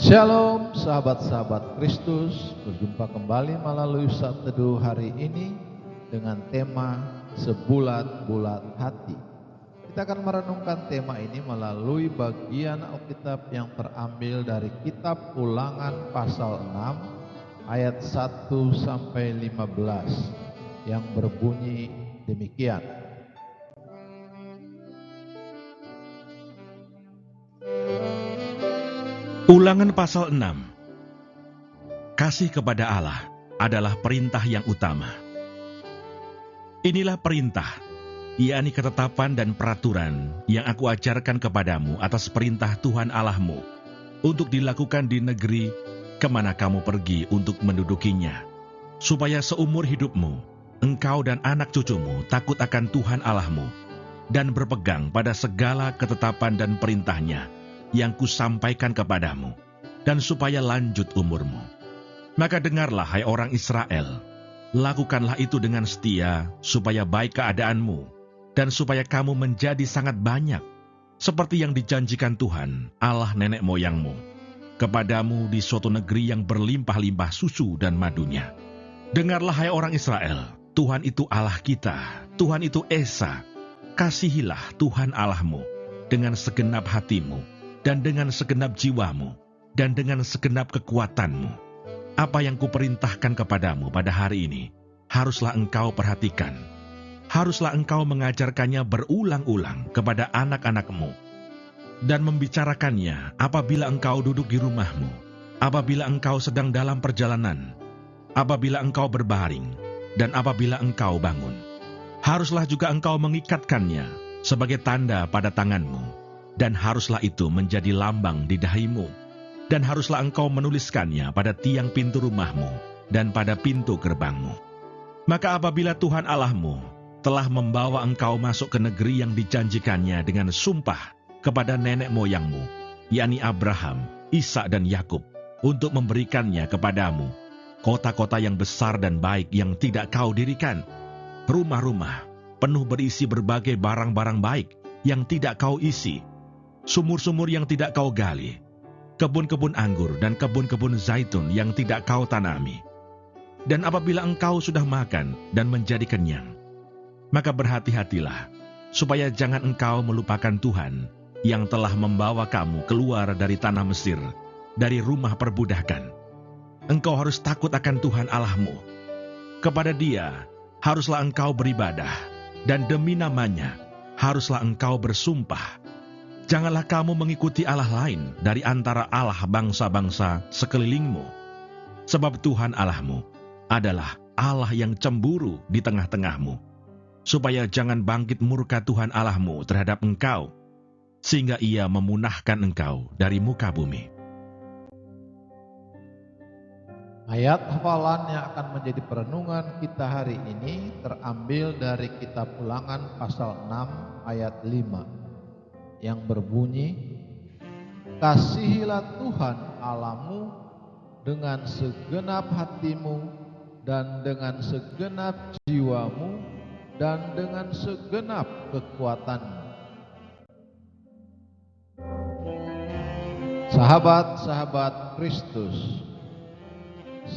Shalom sahabat-sahabat Kristus, berjumpa kembali melalui Saat Teduh hari ini dengan tema Sebulat-bulat Hati. Kita akan merenungkan tema ini melalui bagian Alkitab yang terambil dari kitab Ulangan pasal 6 ayat 1 sampai 15 yang berbunyi demikian. Ulangan pasal 6. Kasih kepada Allah adalah perintah yang utama. Inilah perintah, yakni ketetapan dan peraturan yang aku ajarkan kepadamu atas perintah Tuhan Allahmu, untuk dilakukan di negeri kemana kamu pergi untuk mendudukinya, supaya seumur hidupmu, engkau dan anak cucumu takut akan Tuhan Allahmu, dan berpegang pada segala ketetapan dan perintahnya yang kusampaikan kepadamu, dan supaya lanjut umurmu. Maka dengarlah, hai orang Israel, lakukanlah itu dengan setia, supaya baik keadaanmu, dan supaya kamu menjadi sangat banyak, seperti yang dijanjikan Tuhan, Allah nenek moyangmu, kepadamu di suatu negeri yang berlimpah-limpah susu dan madunya. Dengarlah, hai orang Israel, Tuhan itu Allah kita, Tuhan itu Esa. Kasihilah Tuhan Allahmu dengan segenap hatimu, dan dengan segenap jiwamu, dan dengan segenap kekuatanmu. Apa yang kuperintahkan kepadamu pada hari ini, haruslah engkau perhatikan. Haruslah engkau mengajarkannya berulang-ulang kepada anak-anakmu, dan membicarakannya apabila engkau duduk di rumahmu, apabila engkau sedang dalam perjalanan, apabila engkau berbaring, dan apabila engkau bangun. Haruslah juga engkau mengikatkannya sebagai tanda pada tanganmu, dan haruslah itu menjadi lambang di dahimu, dan haruslah engkau menuliskannya pada tiang pintu rumahmu dan pada pintu gerbangmu. Maka apabila Tuhan Allahmu telah membawa engkau masuk ke negeri yang dijanjikannya dengan sumpah kepada nenek moyangmu, yakni Abraham, Ishak dan Yakub, untuk memberikannya kepadamu, kota-kota yang besar dan baik yang tidak kau dirikan, rumah-rumah penuh berisi berbagai barang-barang baik yang tidak kau isi, sumur-sumur yang tidak kau gali, kebun-kebun anggur dan kebun-kebun zaitun yang tidak kau tanami. Dan apabila engkau sudah makan dan menjadi kenyang, maka berhati-hatilah, supaya jangan engkau melupakan Tuhan yang telah membawa kamu keluar dari tanah Mesir, dari rumah perbudakan. Engkau harus takut akan Tuhan Allahmu. Kepada Dia haruslah engkau beribadah, dan demi namanya haruslah engkau bersumpah. Janganlah kamu mengikuti Allah lain dari antara Allah bangsa-bangsa sekelilingmu, sebab Tuhan Allahmu adalah Allah yang cemburu di tengah-tengahmu, supaya jangan bangkit murka Tuhan Allahmu terhadap engkau, sehingga Ia memunahkan engkau dari muka bumi. Ayat hafalan yang akan menjadi perenungan kita hari ini terambil dari kitab Ulangan pasal 6 ayat 5 yang berbunyi, kasihilah Tuhan Allahmu dengan segenap hatimu, dan dengan segenap jiwamu, dan dengan segenap kekuatanmu. Sahabat-sahabat Kristus,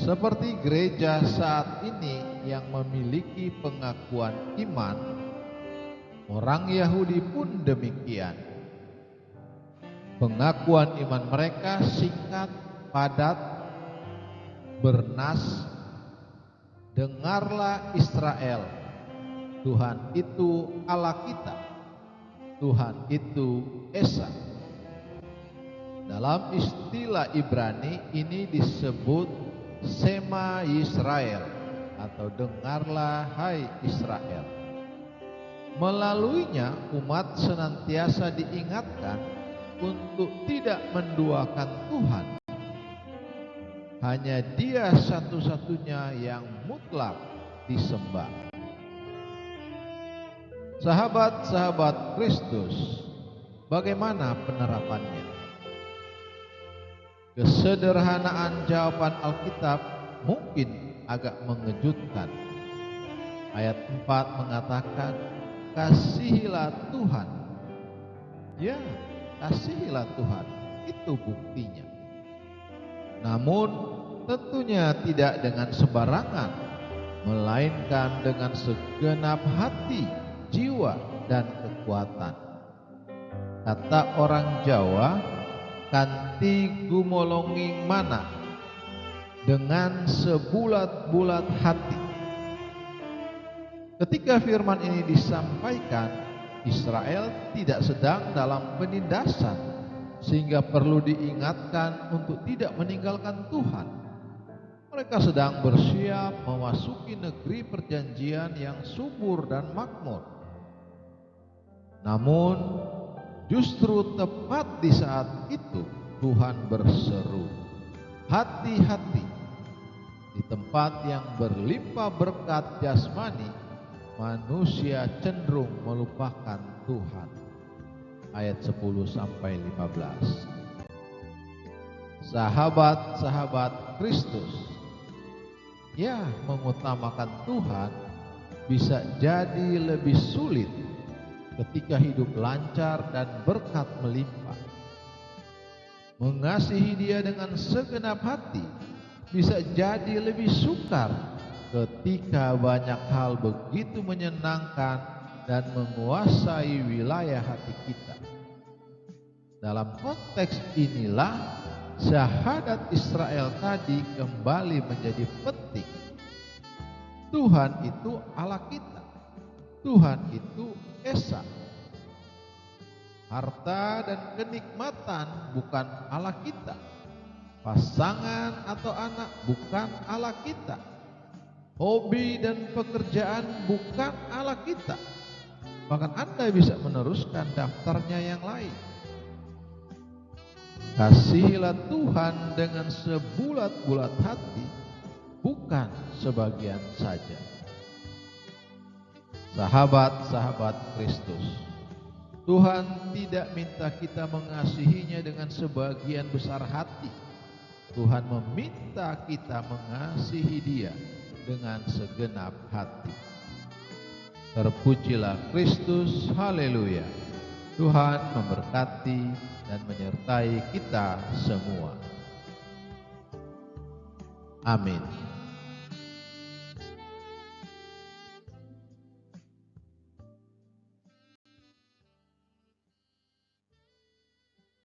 seperti gereja saat ini yang memiliki pengakuan iman, orang Yahudi pun demikian. Pengakuan iman mereka singkat, padat, bernas, dengarlah Israel, Tuhan itu Allah kita, Tuhan itu Esa. Dalam istilah Ibrani ini disebut Shema Yisrael, atau dengarlah hai Israel. Melaluinya umat senantiasa diingatkan untuk tidak menduakan Tuhan. Hanya Dia satu-satunya yang mutlak disembah. Sahabat-sahabat Kristus, bagaimana penerapannya? Kesederhanaan jawaban Alkitab mungkin agak mengejutkan. Ayat 4 mengatakan, kasihilah Tuhan. Ya, kasihilah Tuhan, itu buktinya. Namun tentunya tidak dengan sembarangan, melainkan dengan segenap hati, jiwa, dan kekuatan. Kata orang Jawa, kanti gumolonging mana, dengan sebulat-bulat hati. Ketika firman ini disampaikan, Israel tidak sedang dalam penindasan, sehingga perlu diingatkan untuk tidak meninggalkan Tuhan. Mereka sedang bersiap memasuki negeri perjanjian yang subur dan makmur. Namun, justru tepat di saat itu Tuhan berseru, "Hati-hati!" Di tempat yang berlimpah berkat jasmani, manusia cenderung melupakan Tuhan. Ayat 10-15. Sahabat-sahabat Kristus, ya, mengutamakan Tuhan bisa jadi lebih sulit ketika hidup lancar dan berkat melimpah. Mengasihi Dia dengan segenap hati bisa jadi lebih sukar ketika banyak hal begitu menyenangkan dan menguasai wilayah hati kita. Dalam konteks inilah syahadat Israel tadi kembali menjadi penting. Tuhan itu Allah kita. Tuhan itu Esa. Harta dan kenikmatan bukan Allah kita. Pasangan atau anak bukan Allah kita. Hobi dan pekerjaan bukan Allah kita. Bahkan Anda bisa meneruskan daftarnya yang lain. Kasihilah Tuhan dengan sebulat-bulat hati, bukan sebagian saja. Sahabat-sahabat Kristus, Tuhan tidak minta kita mengasihinya dengan sebagian besar hati. Tuhan meminta kita mengasihi Dia dengan segenap hati. Terpujilah Kristus, haleluya. Tuhan memberkati dan menyertai kita semua. Amin.